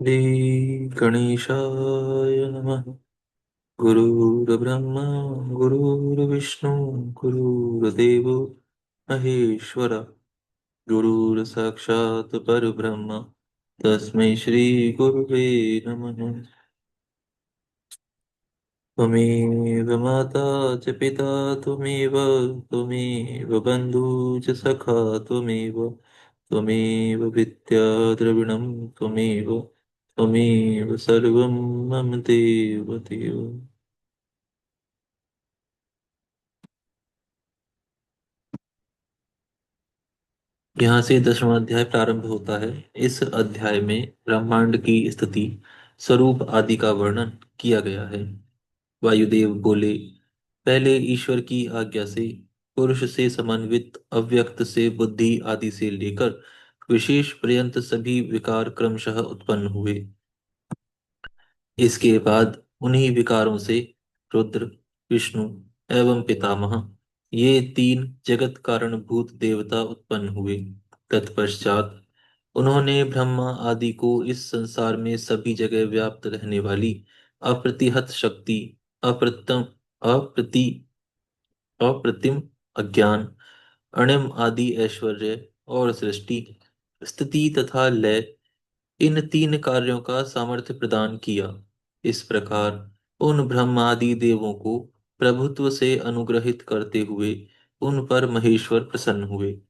श्री गणेशाय नमः। गुरुर्ब्रह्मा गुरुर्विष्णु गुरुर्देवो महेश्वर। गुरुर्साक्षात् परब्रह्म तस्मै श्री गुरुवे नमः। त्वमेव माता च पिता त्वमेव त्वमेव बन्धु च सखा त्वमेव त्वमेव विद्या द्रविणं त्वमेव त्वमेव सर्वं मम देव देव। यहाँ से 10वां अध्याय प्रारंभ होता है। इस अध्याय में ब्रह्मांड की स्थिति, स्वरूप आदि का वर्णन किया गया है। वायुदेव बोले, पहले ईश्वर की आज्ञा से पुरुष से समन्वित अव्यक्त से बुद्धि आदि से लेकर विशेष पर्यंत सभी विकार क्रमशः उत्पन्न हुए। इसके बाद उन्हीं विकारों से रुद्र, विष्णु एवं पितामह, ये तीन जगत कारणभूत देवता उत्पन्न हुए। तत्पश्चात उन्होंने ब्रह्मा आदि को इस संसार में सभी जगह व्याप्त रहने वाली अप्रतिहत शक्ति, अप्रतम अप्रति अप्रतिम अज्ञान, अणिम आदि ऐश्वर्य और सृष्टि, स्थिति तथा लय, इन तीन कार्यों का सामर्थ्य प्रदान किया। इस प्रकार उन ब्रह्मादि देवों को प्रभुत्व से अनुग्रहित करते हुए उन पर महेश्वर प्रसन्न हुए।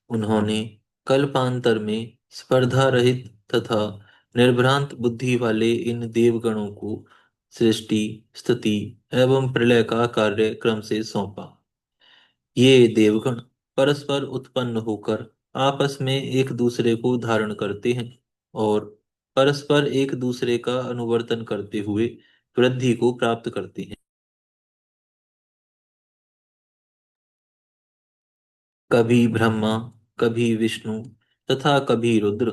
उन्होंने कल्पांतर में स्पर्धा रहित तथा निर्भ्रांत बुद्धि वाले इन देवगणों को सृष्टि, स्थिति एवं प्रलय का कार्य क्रम से सौंपा। ये देवगण परस्पर उत्पन्न होकर आपस में एक दूसरे को धारण करते हैं और परस्पर एक दूसरे का अनुवर्तन करते हुए वृद्धि को प्राप्त करते हैं। कभी ब्रह्मा, कभी विष्णु तथा कभी रुद्र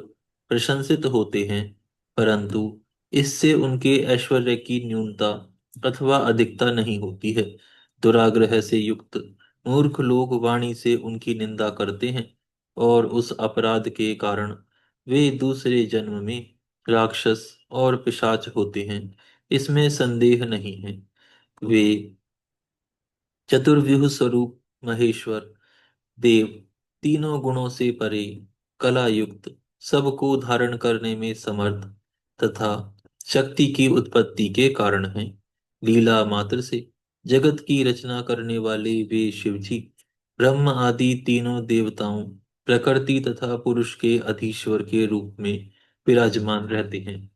प्रशंसित होते हैं, परंतु इससे उनके ऐश्वर्य की न्यूनता अथवा अधिकता नहीं होती है। दुराग्रह से युक्त मूर्ख लोग वाणी से उनकी निंदा करते हैं और उस अपराध के कारण वे दूसरे जन्म में राक्षस और पिशाच होते हैं, इसमें संदेह नहीं है। वे चतुर्व्यूह स्वरूप महेश्वर देव, तीनों गुणों से परे, कला युक्त, सबको धारण करने में समर्थ तथा शक्ति की उत्पत्ति के कारण हैं। लीला मात्र से जगत की रचना करने वाले वे शिव जी ब्रह्म आदि तीनों देवताओं, प्रकृति तथा पुरुष के अधीश्वर के रूप में विराजमान रहते हैं।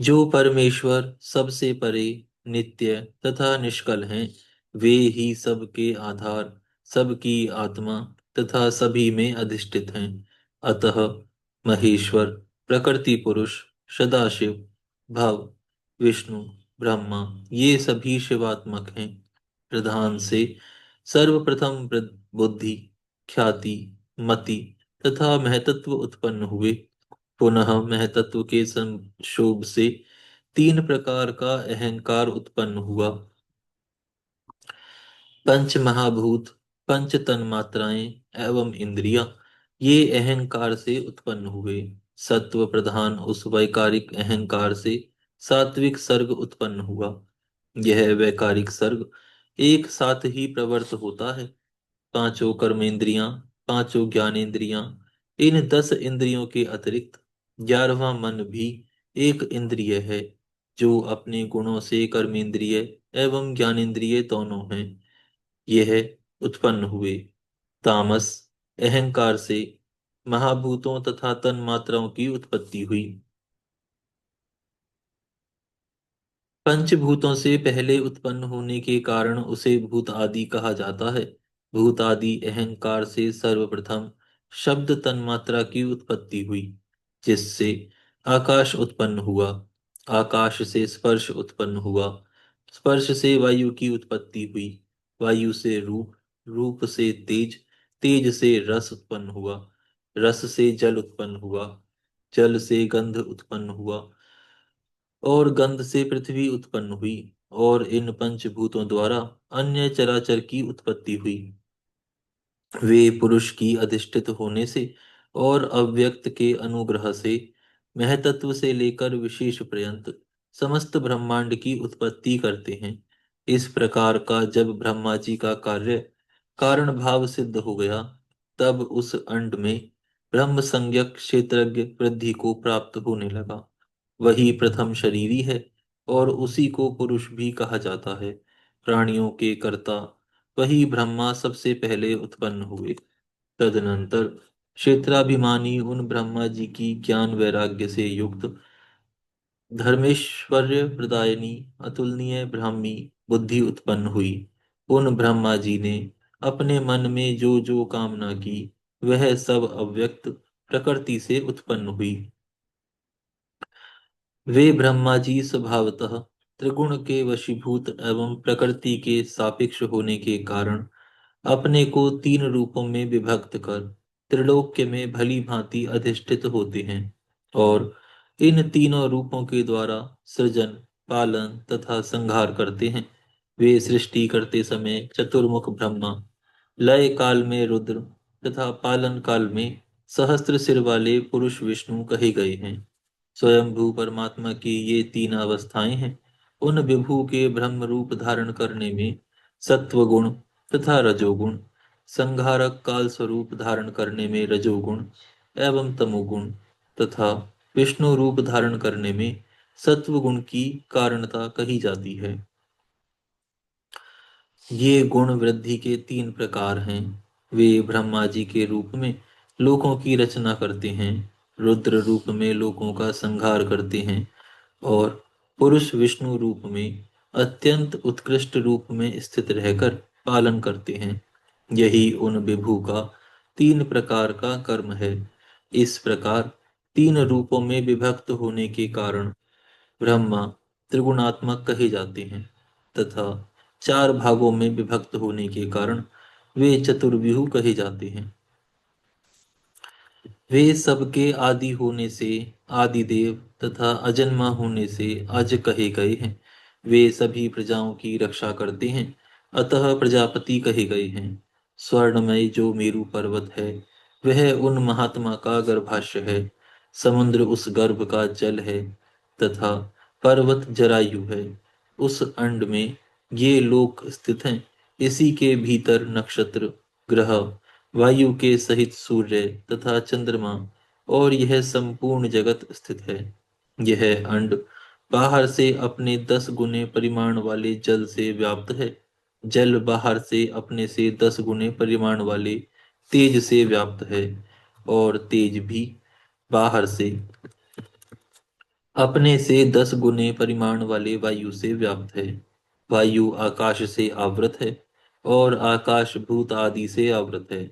जो परमेश्वर सबसे परे, नित्य तथा निष्कल हैं, वे ही सबके आधार, सबकी आत्मा तथा सभी में अधिष्ठित हैं। अतः महेश्वर, प्रकृति पुरुष, सदाशिव, भव, विष्णु, ब्रह्मा, ये सभी शिवात्मक हैं। प्रधान से सर्वप्रथम बुद्धि, ख्याति, मति तथा महतत्व उत्पन्न हुए। पुनः महतत्व के संक्षोभ से तीन प्रकार का अहंकार उत्पन्न हुआ। पंच महाभूत, पंच तन्मात्राएं एवं इंद्रियां, ये अहंकार से उत्पन्न हुए। सत्व प्रधान उस वैकारिक अहंकार से सात्विक सर्ग उत्पन्न हुआ। यह वैकारिक सर्ग एक साथ ही प्रवृत्त होता है। पांचों कर्मेंद्रियां, पांचों ज्ञानेंद्रियां, इन 10 इंद्रियों के अतिरिक्त 11वां मन भी एक इंद्रिय है, जो अपने गुणों से कर्मेंद्रिय एवं ज्ञानेंद्रिय दोनों हैं। यह उत्पन्न हुए। तामस अहंकार से महाभूतों तथा तन्मात्राओं की उत्पत्ति हुई। पंचभूतों से पहले उत्पन्न होने के कारण उसे भूत आदि कहा जाता है। भूत आदि अहंकार से सर्वप्रथम शब्द तन्मात्रा की उत्पत्ति हुई, जिससे आकाश उत्पन्न हुआ। आकाश से स्पर्श उत्पन्न हुआ। स्पर्श से वायु की उत्पत्ति हुई। वायु से रूप, रूप से तेज, तेज से रस उत्पन्न हुआ। रस से जल उत्पन्न हुआ। जल से गंध उत्पन्न हुआ और गंध से पृथ्वी उत्पन्न हुई। और इन पंचभूतों द्वारा अन्य चराचर की उत्पत्ति हुई। वे पुरुष की अधिष्ठित होने से और अव्यक्त के अनुग्रह से महतत्व से लेकर विशेष पर्यंत समस्त ब्रह्मांड की उत्पत्ति करते हैं। इस प्रकार का जब ब्रह्मा जी का कार्य कारण भाव सिद्ध हो गया, तब उस अंड में ब्रह्म संज्ञक क्षेत्रज्ञ वृद्धि को प्राप्त होने लगा। वही प्रथम शरीरी है और उसी को पुरुष भी कहा जाता है। प्राणियों के कर्ता वही ब्रह्मा सबसे पहले उत्पन्न हुए। तदनंतर क्षेत्राभिमानी उन ब्रह्मा जी की ज्ञान वैराग्य से युक्त धर्मेश्वर्य प्रदायिनी अतुलनीय ब्राह्मी बुद्धि उत्पन्न हुई। उन ब्रह्मा जी ने अपने मन में जो जो कामना की, वह सब अव्यक्त प्रकृति से उत्पन्न हुई। वे ब्रह्मा जी स्वभावतः त्रिगुण के वशीभूत एवं प्रकृति के सापेक्ष होने के कारण अपने को तीन रूपों में विभक्त कर त्रिलोक्य में भली भांति अधिष्ठित होते हैं, और इन तीनों रूपों के द्वारा सृजन, पालन तथा संहार करते हैं। वे सृष्टि करते समय चतुर्मुख ब्रह्मा, लय काल में रुद्र तथा पालन काल में सहस्त्र सिर वाले पुरुष विष्णु कहे गए हैं। स्वयंभू परमात्मा की ये तीन अवस्थाएं हैं। उन विभू के ब्रह्म रूप धारण करने में सत्व गुण तथा रजोगुण, संहारक काल स्वरूप धारण करने में रजोगुण एवं तमोगुण, तथा विष्णु रूप धारण करने में सत्व गुण की कारणता कही जाती है। ये गुण वृद्धि के तीन प्रकार हैं। वे ब्रह्मा जी के रूप में लोकों की रचना करते हैं, रुद्र रूप में लोकों का संहार करते हैं, और पुरुष विष्णु रूप में अत्यंत उत्कृष्ट रूप में स्थित रहकर पालन करते हैं। यही उन विभु का तीन प्रकार का कर्म है। इस प्रकार तीन रूपों में विभक्त होने के कारण ब्रह्मा त्रिगुणात्मक कहे जाते हैं, तथा चार भागों में विभक्त होने के कारण वे चतुर्व्यूह कहे जाते हैं। वे सबके आदि होने से आदिदेव तथा अजन्मा होने से अज कहे गए हैं। वे सभी प्रजाओं की रक्षा करते हैं, अतः प्रजापति कहे गए हैं। स्वर्णमय जो मेरु पर्वत है, वह उन महात्मा का गर्भाश्य है। समुद्र उस गर्भ का जल है, तथा पर्वत जरायु है। उस अंड में ये लोक स्थित हैं। इसी के भीतर नक्षत्र, ग्रह, वायु के सहित सूर्य तथा चंद्रमा और यह संपूर्ण जगत स्थित है। यह अंड बाहर से अपने 10 गुने परिमाण वाले जल से व्याप्त है। जल बाहर से अपने से 10 गुने परिमाण वाले तेज से व्याप्त है, और तेज भी बाहर से अपने से 10 गुने परिमाण वाले वायु से व्याप्त है। वायु आकाश से आवृत है, और आकाश भूत आदि से आवृत है।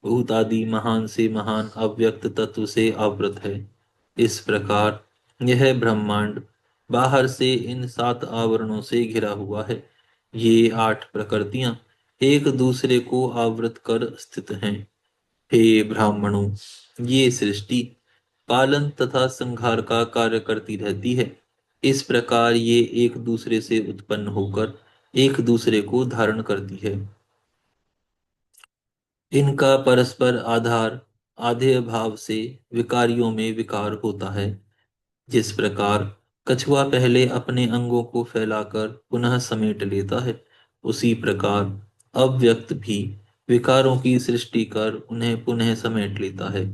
भूत आदि महान से महान अव्यक्त तत्व से आवृत है। इस प्रकार यह ब्रह्मांड बाहर से इन 7 आवरणों से घिरा हुआ है। ये 8 प्रकृतियां एक दूसरे को आवृत कर स्थित हैं। हे ब्राह्मणों, ये सृष्टि पालन तथा संहार का कार्य करती रहती है। इस प्रकार ये एक दूसरे से उत्पन्न होकर एक दूसरे को धारण करती है। इनका परस्पर आधार आधेय भाव से विकारियों में विकार होता है। जिस प्रकार कछुआ पहले अपने अंगों को फैलाकर पुनः समेट लेता है, उसी प्रकार अव्यक्त भी विकारों की सृष्टि कर उन्हें पुनः समेट लेता है।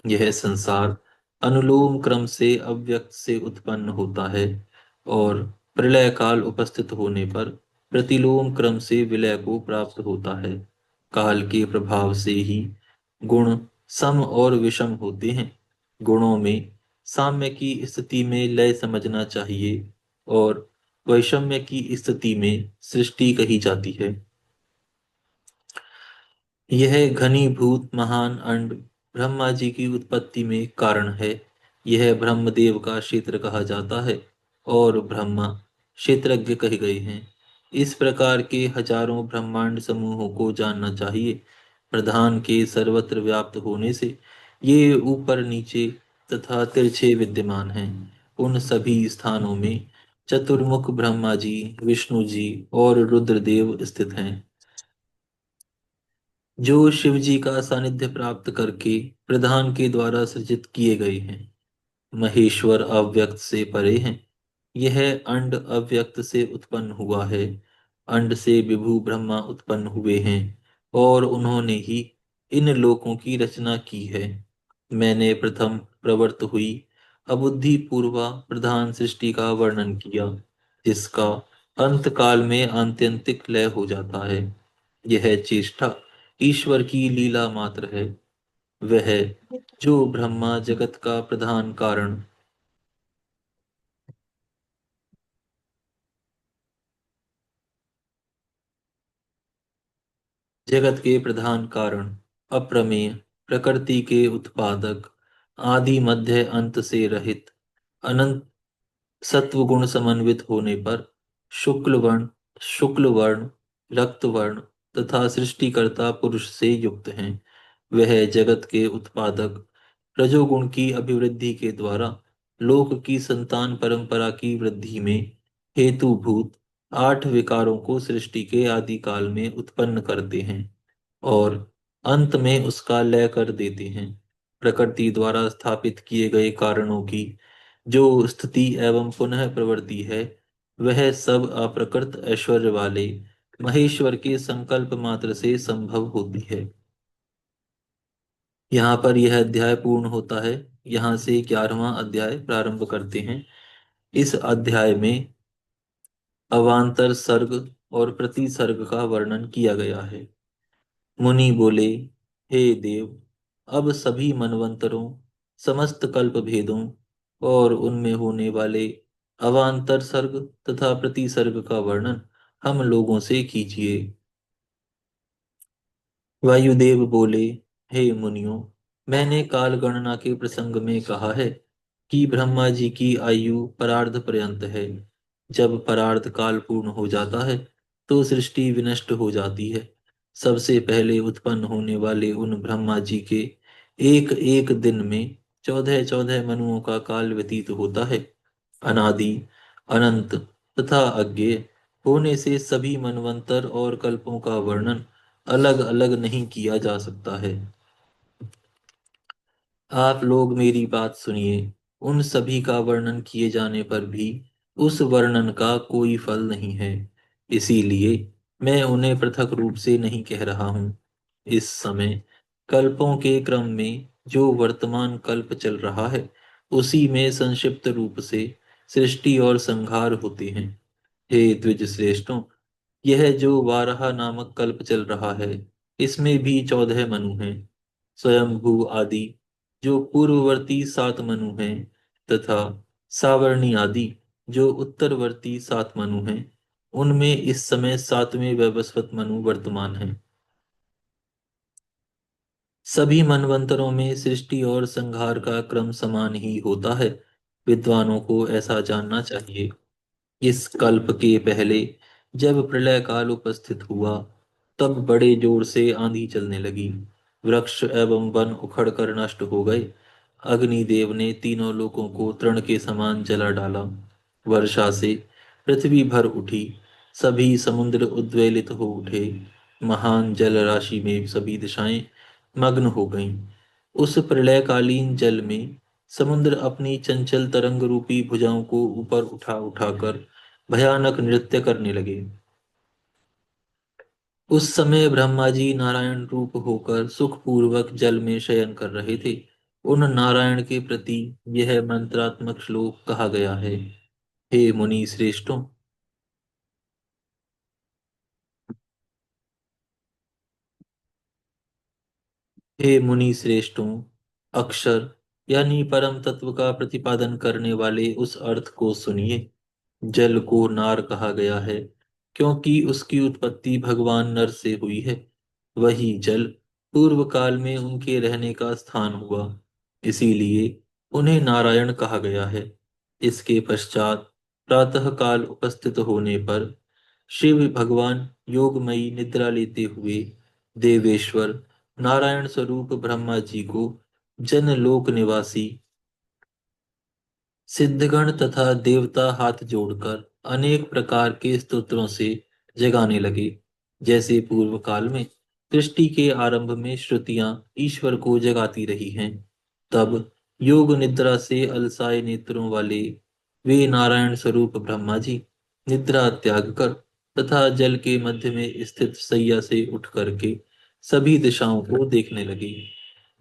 यह संसार अनुलोम क्रम से अव्यक्त से उत्पन्न होता है, और प्रलय काल उपस्थित होने पर प्रतिलोम क्रम से विलय को प्राप्त होता है। काल के प्रभाव से ही गुण सम और विषम होते हैं। गुणों में साम्य की स्थिति में लय समझना चाहिए, और वैषम्य की स्थिति में सृष्टि कही जाती है। यह घनीभूत महान अंड ब्रह्मा जी की उत्पत्ति में कारण है। यह ब्रह्मदेव का क्षेत्र कहा जाता है, और ब्रह्मा क्षेत्रज्ञ कहे गए हैं। इस प्रकार के हजारों ब्रह्मांड समूहों को जानना चाहिए। प्रधान के सर्वत्र व्याप्त होने से ये ऊपर नीचे तथा तिरछे विद्यमान हैं। उन सभी स्थानों में चतुर्मुख ब्रह्मा जी, विष्णु जी और रुद्रदेव स्थित हैं। जो शिव जी का सानिध्य प्राप्त करके प्रधान के द्वारा सृजित किए गए हैं। महेश्वर अव्यक्त से परे हैं। यह अंड अव्यक्त से उत्पन्न हुआ है। अंड से विभु ब्रह्मा उत्पन्न हुए हैं और उन्होंने ही इन लोकों की रचना की है। मैंने प्रथम प्रवृत्त हुई अबुद्धि पूर्वा प्रधान सृष्टि का वर्णन किया, जिसका अंत काल में आत्यंतिक लय हो जाता है। यह चेष्टा ईश्वर की लीला मात्र है। वह जो ब्रह्मा जगत का प्रधान कारण, जगत के प्रधान कारण, अप्रमेय, प्रकृति के उत्पादक, आदि मध्य अंत से रहित, अनंत सत्व गुण समन्वित होने पर शुक्ल वर्ण, रक्त वर्ण तथा सृष्टिकर्ता पुरुष से युक्त हैं। वह जगत के उत्पादक रजोगुण की अभिवृद्धि के द्वारा लोक की संतान परंपरा की वृद्धि में हेतुभूत आठ विकारों को सृष्टि के आदि काल में उत्पन्न करते हैं और अंत में उसका लय कर देते हैं। प्रकृति द्वारा स्थापित किए गए कारणों की जो स्थिति एवं पुनः प्रवृत्ति है, वह सब अप्रकृत ऐश्वर्य वाले महेश्वर के संकल्प मात्र से संभव होती है। यहाँ पर यह अध्याय पूर्ण होता है। यहाँ से 11वां अध्याय प्रारंभ करते हैं। इस अध्याय में अवांतर सर्ग और प्रतिसर्ग का वर्णन किया गया है। मुनि बोले, हे देव, अब सभी मनवंतरों, समस्त कल्प भेदों और उनमें होने वाले अवांतर सर्ग तथा प्रतिसर्ग का वर्णन हम लोगों से कीजिए। वायुदेव बोले, हे मुनियों, मैंने काल गणना के प्रसंग में कहा है कि ब्रह्मा जी की आयु परार्ध पर्यंत है। जब परार्ध काल पूर्ण हो जाता है तो सृष्टि विनष्ट हो जाती है। सबसे पहले उत्पन्न होने वाले उन ब्रह्मा जी के एक एक दिन में 14-14 मनुओं का काल व्यतीत होता है। अनादि, अनंत तथा अज्ञेय होने से सभी मनवंतर और कल्पों का वर्णन अलग अलग नहीं किया जा सकता है। आप लोग मेरी बात सुनिए। उन सभी का वर्णन किए जाने पर भी उस वर्णन का कोई फल नहीं है। इसीलिए मैं उन्हें पृथक रूप से नहीं कह रहा हूँ। इस समय कल्पों के क्रम में जो वर्तमान कल्प चल रहा है, उसी में संक्षिप्त रूप से सृष्टि और संहार होते हैं। हे द्विज श्रेष्ठों, यह जो वाराह नामक कल्प चल रहा है, इसमें भी 14 मनु हैं। स्वयंभू आदि जो पूर्ववर्ती 7 मनु हैं तथा सावर्णी आदि जो उत्तरवर्ती 7 मनु हैं, उनमें इस समय 7वें वैवस्वत मनु वर्तमान हैं। सभी मनवंतरों में सृष्टि और संहार का क्रम समान ही होता है। विद्वानों को ऐसा जानना चाहिए। इस कल्प के पहले जब प्रलय काल उपस्थित हुआ, तब बड़े जोर से आंधी चलने लगी। वृक्ष एवं वन उखड़कर नष्ट हो गए। अग्निदेव ने तीनों लोकों को तृण के समान जला डाला। वर्षा से पृथ्वी भर उठी। सभी समुद्र उद्वेलित हो उठे। महान जल राशि में सभी दिशाएं मग्न हो गईं। उस प्रलयकालीन जल में समुद्र अपनी चंचल तरंग रूपी भुजाओं को ऊपर उठा उठाकर भयानक नृत्य करने लगे। उस समय ब्रह्मा जी नारायण रूप होकर सुखपूर्वक जल में शयन कर रहे थे। उन नारायण के प्रति यह मंत्रात्मक श्लोक कहा गया है। हे मुनि श्रेष्ठों, हे मुनि श्रेष्ठों, अक्षर यानी परम तत्व का प्रतिपादन करने वाले उस अर्थ को सुनिए। जल को नार कहा गया है क्योंकि उसकी उत्पत्ति भगवान नर से हुई है। वही जल पूर्व काल में उनके रहने का स्थान हुआ, इसीलिए उन्हें नारायण कहा गया है। इसके पश्चात प्रातः काल उपस्थित होने पर शिव भगवान योगमयी निद्रा लेते हुए देवेश्वर नारायण स्वरूप ब्रह्मा जी को जनलोक निवासी सिद्धगण तथा देवता हाथ जोड़कर अनेक प्रकार के स्तोत्रों से जगाने लगे। जैसे पूर्व काल में सृष्टि के आरंभ में श्रुतियां ईश्वर को जगाती रही हैं। तब योग निद्रा से अलसाए नेत्रों वाले वे नारायण स्वरूप ब्रह्मा जी निद्रा त्याग कर तथा जल के मध्य में स्थित सैया से उठ करके सभी दिशाओं को देखने लगे।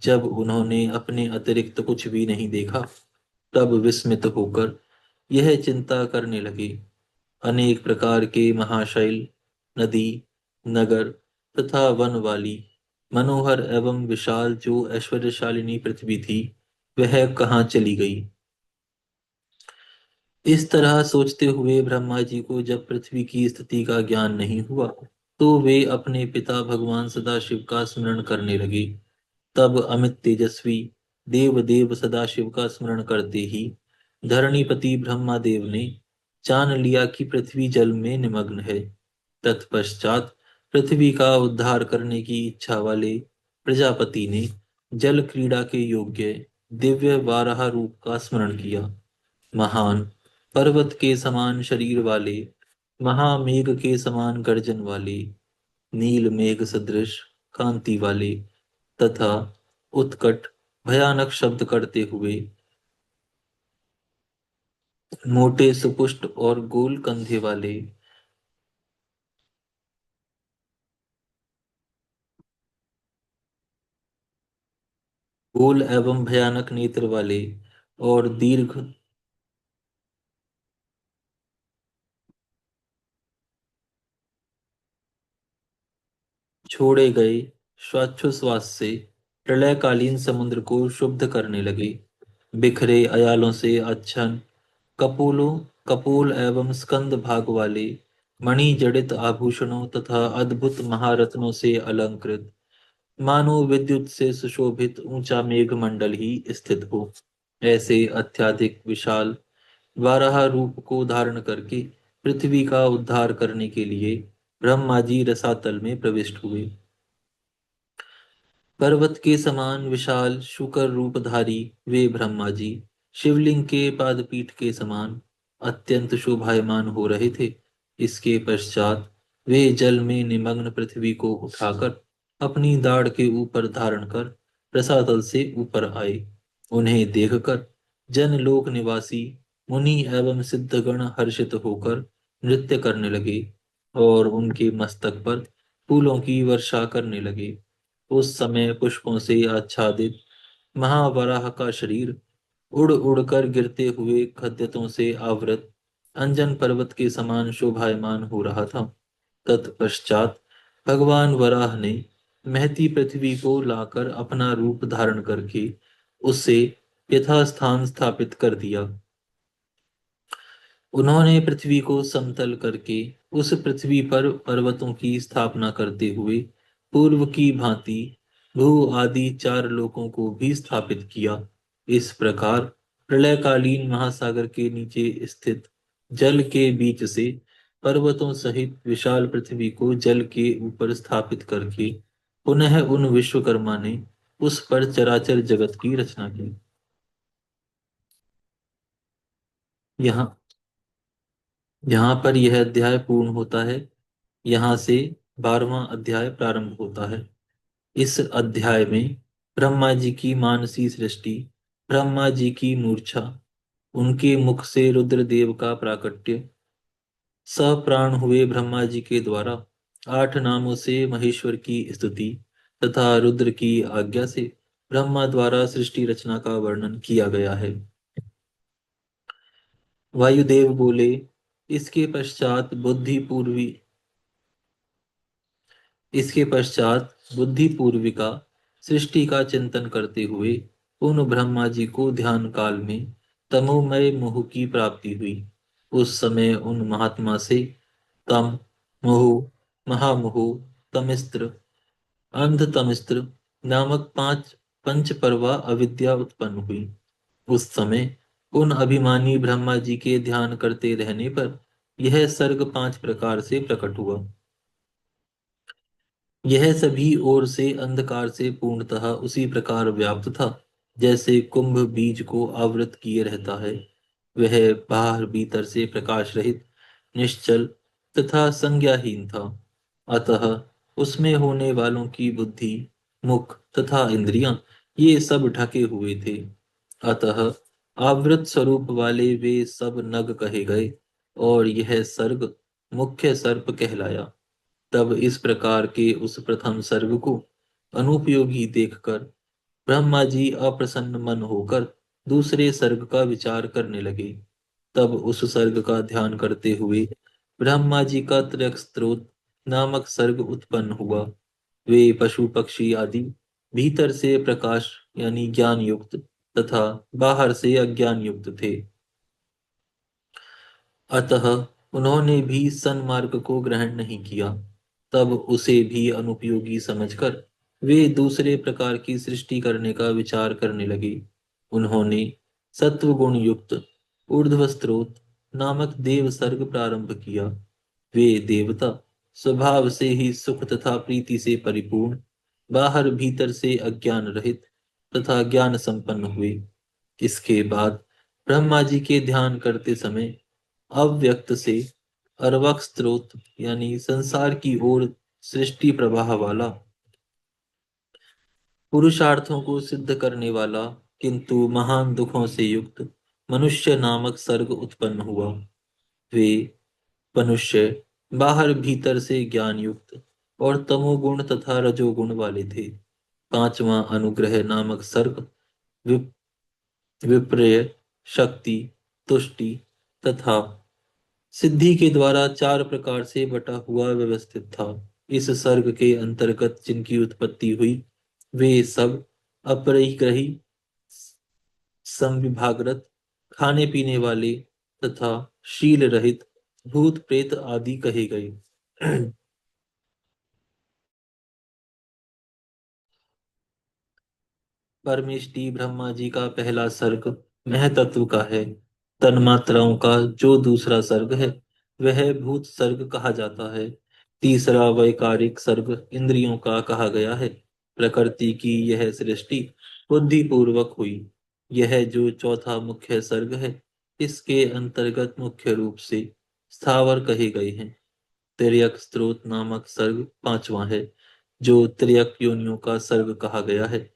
जब उन्होंने अपने अतिरिक्त कुछ भी नहीं देखा, तब विस्मित होकर यह चिंता करने लगे। अनेक प्रकार के महाशैल, नदी, नगर तथा वन वाली मनोहर एवं विशाल जो ऐश्वर्यशालिनी पृथ्वी थी, वह कहाँ चली गई। इस तरह सोचते हुए ब्रह्मा जी को जब पृथ्वी की स्थिति का ज्ञान नहीं हुआ, तो वे अपने पिता भगवान सदाशिव का स्मरण करने लगे। तब अमित तेजस्वी देव सदाशिव का स्मरण करते ही धरणीपति ब्रह्मादेव ने जान लिया कि पृथ्वी जल में निमग्न है। तत्पश्चात पृथ्वी का उद्धार करने की इच्छा वाले प्रजापति ने जल क्रीड़ा के योग्य दिव्य वाराह रूप का स्मरण किया। महान पर्वत के समान शरीर वाले, महामेघ के समान गर्जन वाले, नील मेघ सदृश कांति वाले तथा उत्कट भयानक शब्द करते हुए मोटे सुपुष्ट और गोल कंधे वाले, गोल एवं भयानक नेत्र वाले और दीर्घ छोड़े गए श्वासोच्छ्वास से प्रलयकालीन समुद्र को शुद्ध करने लगे। बिखरे अयालों से आच्छन्न कपोलों कपोल एवं स्कंद भाग वाले मणि जड़ित आभूषणों तथा अद्भुत महारत्नों से अलंकृत मानो विद्युत से सुशोभित ऊंचा मेघमंडल ही स्थित हो, ऐसे अत्यधिक विशाल वाराह रूप को धारण करके पृथ्वी का उद्धार करने के लिए ब्रह्मा जी रसातल में प्रविष्ट हुए। पर्वत के समान विशाल शुकर रूपधारी वे ब्रह्मा जी शिवलिंग के पादपीठ के समान अत्यंत शोभायमान हो रहे थे। इसके पश्चात वे जल में निमग्न पृथ्वी को उठाकर अपनी दाढ़ के ऊपर धारण कर रसातल से ऊपर आए। उन्हें देखकर जनलोक निवासी मुनि एवं सिद्धगण हर्षित होकर नृत्य करने लगे और उनके मस्तक पर फूलों की वर्षा करने लगे। उस समय पुष्पों से आच्छादित महावराह का शरीर उड़ उड़कर गिरते हुए खद्यतों से आवृत अंजन पर्वत के समान शोभायमान हो रहा था। तत्पश्चात भगवान वराह ने महती पृथ्वी को लाकर अपना रूप धारण करके उसे यथास्थान स्थापित कर दिया। उन्होंने पृथ्वी को समतल करके उस पृथ्वी पर पर्वतों की स्थापना करते हुए पूर्व की भांति भू आदि चार लोकों को भी स्थापित किया। इस प्रकार प्रलयकालीन महासागर के नीचे स्थित जल के बीच से पर्वतों सहित विशाल पृथ्वी को जल के ऊपर स्थापित करके पुनः उन विश्वकर्मा ने उस पर चराचर जगत की रचना की। यहाँ यहाँ पर यह अध्याय पूर्ण होता है। यहाँ से 12वां अध्याय प्रारंभ होता है। इस अध्याय में ब्रह्मा जी की मानसी सृष्टि, ब्रह्मा जी की मूर्छा, उनके मुख से रुद्रदेव का प्राकट्य, सप्राण हुए ब्रह्मा जी के द्वारा 8 नामों से महेश्वर की स्तुति तथा रुद्र की आज्ञा से ब्रह्मा द्वारा सृष्टि रचना का वर्णन किया गया है। वायुदेव बोले, इसके पश्चात बुद्धि पूर्वी इसके पश्चात बुद्धि पूर्विका सृष्टि का चिंतन करते हुए उन ब्रह्मा जी को ध्यान काल में तमोमय मोह की प्राप्ति हुई। उस समय उन महात्मा से तम, मोह, महामोह, तमिस्त्र, अंधतमिस्त्र नामक 5 पंच परवा अविद्या उत्पन्न हुई। उस समय उन अभिमानी ब्रह्मा जी के ध्यान करते रहने पर यह सर्ग 5 प्रकार से प्रकट हुआ। यह सभी ओर से अंधकार से पूर्णतः उसी प्रकार व्याप्त था जैसे कुंभ बीज को आवृत किए रहता है। वह बाहर भीतर से प्रकाश रहित, निश्चल तथा संज्ञाहीन था। अतः उसमें होने वालों की बुद्धि, मुख तथा इंद्रियां, ये सब ढके हुए थे। अतः आवृत स्वरूप वाले वे सब नग कहे गए, और यह सर्ग मुख्य सर्प कहलाया। तब इस प्रकार के उस प्रथम सर्ग को अनुपयोगी देखकर ब्रह्मा जी अप्रसन्न मन होकर दूसरे सर्ग का विचार करने लगे। तब उस सर्ग का ध्यान करते हुए ब्रह्मा जी का त्रयक स्त्रोत नामक सर्ग उत्पन्न हुआ। वे पशु पक्षी आदि भीतर से प्रकाश यानी ज्ञान युक्त तथा बाहर से अज्ञान युक्त थे। अतः उन्होंने भी सन्मार्ग को ग्रहण नहीं किया। तब उसे भी अनुपयोगी समझकर वे दूसरे प्रकार की सृष्टि करने का विचार करने लगे। उन्होंने सत्व गुण युक्त ऊर्ध्व स्रोत नामक देव सर्ग प्रारंभ किया। वे देवता स्वभाव से ही सुख तथा प्रीति से परिपूर्ण, बाहर भीतर से अज्ञान रहित तथा ज्ञान संपन्न हुए। इसके बाद ब्रह्मा जी के ध्यान करते समय अव्यक्त से अर्वक स्रोत यानी संसार की ओर सृष्टि प्रवाह वाला, पुरुषार्थों को सिद्ध करने वाला किंतु महान दुखों से युक्त मनुष्य नामक सर्ग उत्पन्न हुआ। वे मनुष्य बाहर भीतर से ज्ञान युक्त और तमोगुण तथा रजोगुण वाले थे। पांचवां अनुग्रह नामक सर्ग विप, विपर्य, शक्ति, तुष्टि तथा सिद्धि के द्वारा चार प्रकार से बटा हुआ व्यवस्थित था। इस सर्ग के अंतर्गत जिनकी उत्पत्ति हुई वे सब अपरिग्रही, समविभागरत, खाने पीने वाले तथा शील रहित भूत प्रेत आदि कहे गए। परमेष्टि ब्रह्मा जी का पहला सर्ग महतत्व का है। तन्मात्राओं का जो दूसरा सर्ग है वह भूत सर्ग कहा जाता है। तीसरा वैकारिक सर्ग इंद्रियों का कहा गया है। प्रकृति की यह सृष्टि बुद्धि पूर्वक हुई। यह जो चौथा मुख्य सर्ग है इसके अंतर्गत मुख्य रूप से स्थावर कहे गए हैं। तिर्यक स्त्रोत नामक सर्ग पांचवा है, जो तिर्यक योनियों का सर्ग कहा गया है।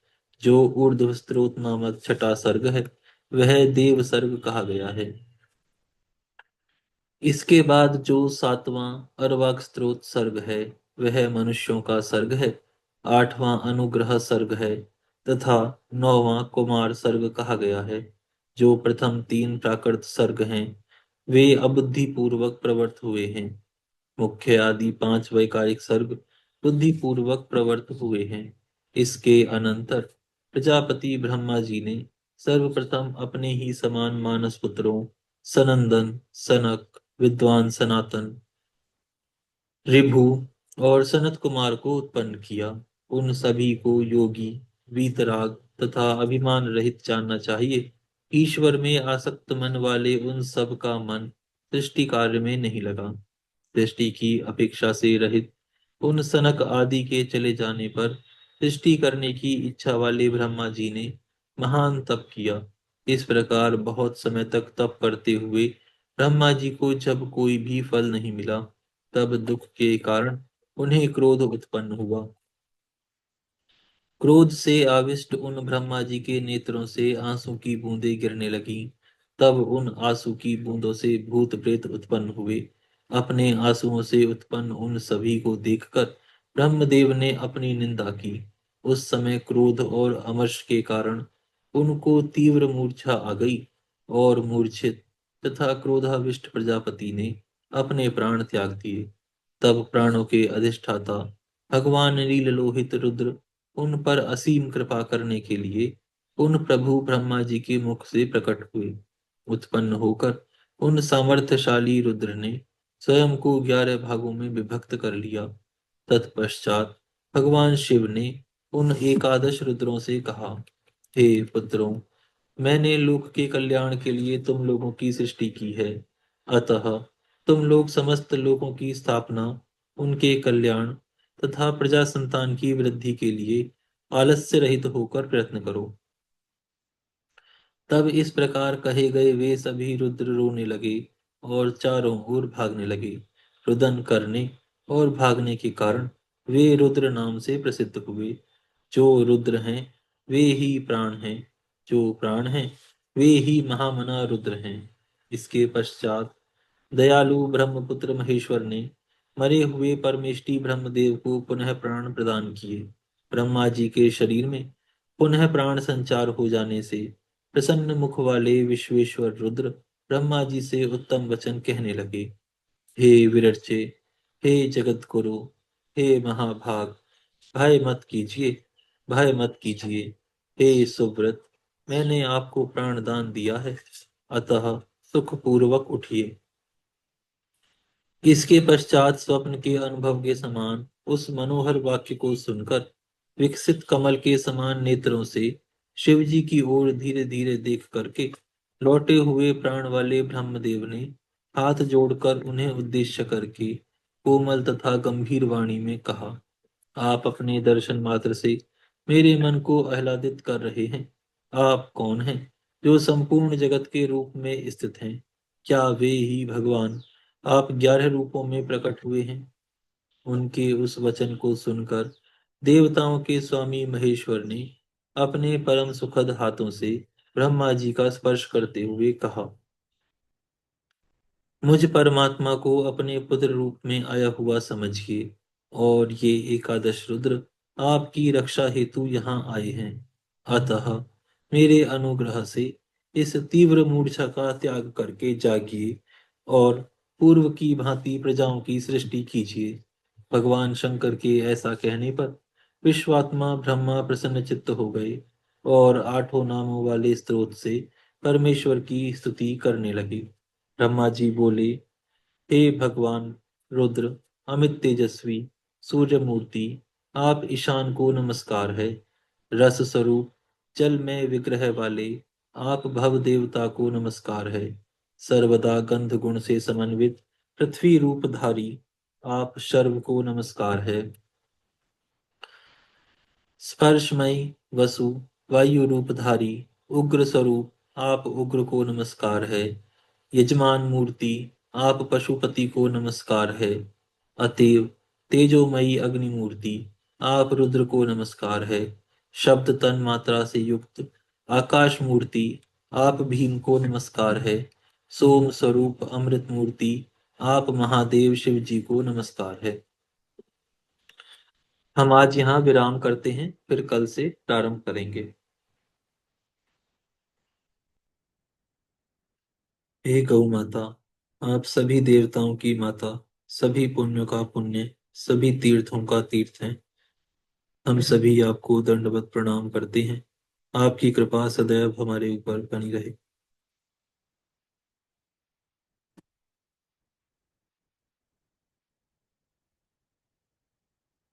जो ऊर्ध्व स्त्रोत नामक छठा सर्ग है वह देव सर्ग कहा गया है। इसके बाद जो सातवां अर्वाक स्त्रोत सर्ग है वह मनुष्यों का सर्ग है। आठवां अनुग्रह सर्ग है तथा नौवां कुमार सर्ग कहा गया है। जो प्रथम तीन प्राकृत सर्ग हैं वे अबुद्धि पूर्वक प्रवृत्त हुए हैं। मुख्य आदि पांच वैकारिक सर्ग बुद्धि पूर्वक प्रवृत्त हुए हैं। इसके अनंतर प्रजापति ब्रह्मा जी ने सर्वप्रथम अपने ही समान मानस पुत्रों सनंदन, सनक, विद्वान सनातन, ऋभु और सनत कुमार को उत्पन्न किया। उन सभी को योगी, वीतराग तथा अभिमान रहित जानना चाहिए। ईश्वर में आसक्त मन वाले उन सब का मन सृष्टि कार्य में नहीं लगा। दृष्टि की अपेक्षा से रहित उन सनक आदि के चले जाने पर सृष्टि करने की इच्छा वाले ब्रह्मा जी ने महान तप किया। इस प्रकार बहुत समय तक तप करते हुए ब्रह्मा जी को जब कोई भी फल नहीं मिला तब दुख के कारण उन्हें क्रोध उत्पन्न हुआ। क्रोध से आविष्ट उन ब्रह्मा जी के नेत्रों से आंसू की बूंदें गिरने लगीं। तब उन आंसू की बूंदों से भूत प्रेत उत्पन्न हुए। अपने आंसुओं से उत्पन्न उन सभी को देखकर ब्रह्मदेव ने अपनी निंदा की। उस समय क्रोध और अमर्ष के कारण उनको तीव्र मूर्छा आ गई और मूर्छित तथा क्रोधाविष्ट प्रजापति ने अपने प्राण त्याग दिए। तब प्राणों के अधिष्ठाता भगवान नीललोहित रुद्र उन पर असीम कृपा करने के लिए उन प्रभु ब्रह्मा जी के मुख से प्रकट हुए। उत्पन्न होकर उन सामर्थ्यशाली रुद्र ने स्वयं को 11 भागों में विभक्त कर लिया। तत्पश्चात भगवान शिव ने उन एकादश रुद्रों से कहा, हे पुत्रों, मैंने लोक के कल्याण के लिए तुम लोगों की सृष्टि की है। अतः तुम लोग समस्त लोगों की स्थापना, उनके कल्याण तथा प्रजा संतान की वृद्धि के लिए आलस्य रहित होकर प्रयत्न करो। तब इस प्रकार कहे गए वे सभी रुद्र रोने लगे और चारों ओर भागने लगे। रुदन करने और भागने के कारण वे रुद्र नाम से प्रसिद्ध हुए। जो रुद्र हैं वे ही प्राण हैं, जो प्राण हैं वे ही महामना रुद्र हैं। इसके पश्चात दयालु ब्रह्मपुत्र महेश्वर ने मरे हुए परमेष्टि ब्रह्मदेव को पुनः प्राण प्रदान किए। ब्रह्मा जी के शरीर में पुनः प्राण संचार हो जाने से प्रसन्न मुख वाले विश्वेश्वर रुद्र ब्रह्मा जी से उत्तम वचन कहने लगे। हे विरचे, हे जगत गुरु, हे महाभाग, भय मत कीजिए, भय मत कीजिए। हे सुव्रत, मैंने आपको प्राण दान दिया है, अतः सुखपूर्वक उठिए। इसके पश्चात स्वप्न के अनुभव के समान उस मनोहर वाक्य को सुनकर विकसित कमल के समान नेत्रों से शिव जी की ओर धीरे धीरे देख करके लौटे हुए प्राण वाले ब्रह्मदेव ने हाथ जोड़कर उन्हें उद्देश्य करके कोमल तथा गंभीर वाणी में कहा, आप अपने दर्शन मात्र से मेरे मन को आह्लादित कर रहे हैं। आप कौन हैं जो संपूर्ण जगत के रूप में स्थित हैं? क्या वे ही भगवान आप 11 रूपों में प्रकट हुए हैं? उनके उस वचन को सुनकर देवताओं के स्वामी महेश्वर ने अपने परम सुखद हाथों से ब्रह्मा जी का स्पर्श करते हुए कहा, मुझ परमात्मा को अपने पुत्र रूप में आया हुआ समझिए, और ये एकादश रुद्र आपकी रक्षा हेतु यहाँ आए हैं। अतः मेरे अनुग्रह से इस तीव्र मूर्छा का त्याग करके जागिए और पूर्व की भांति प्रजाओं की सृष्टि कीजिए। भगवान शंकर के ऐसा कहने पर विश्वात्मा ब्रह्मा प्रसन्नचित्त हो गए और आठों नामों वाले स्तोत्र से परमेश्वर की स्तुति करने लगे। ब्रह्मा जी बोले, हे भगवान रुद्र, अमित तेजस्वी सूर्य मूर्ति, आप ईशान को नमस्कार है। रस स्वरूप जल में विग्रह वाले आप भव देवता को नमस्कार है। सर्वदा गंध गुण से समन्वित पृथ्वी रूपधारी आप शर्व को नमस्कार है। स्पर्शमयी वसु वायु रूपधारी उग्र स्वरूप आप उग्र को नमस्कार है। यजमान मूर्ति आप पशुपति को नमस्कार है। अतएव तेजोमयी अग्नि मूर्ति आप रुद्र को नमस्कार है। शब्द तन मात्रा से युक्त आकाश मूर्ति आप भीम को नमस्कार है। सोम स्वरूप अमृत मूर्ति आप महादेव शिव जी को नमस्कार है। हम आज यहाँ विराम करते हैं, फिर कल से प्रारंभ करेंगे। हे गौ माता, आप सभी देवताओं की माता, सभी पुण्यों का पुण्य, सभी तीर्थों का तीर्थ हैं। हम सभी आपको दंडवत प्रणाम करते हैं। आपकी कृपा सदैव हमारे ऊपर बनी रहे।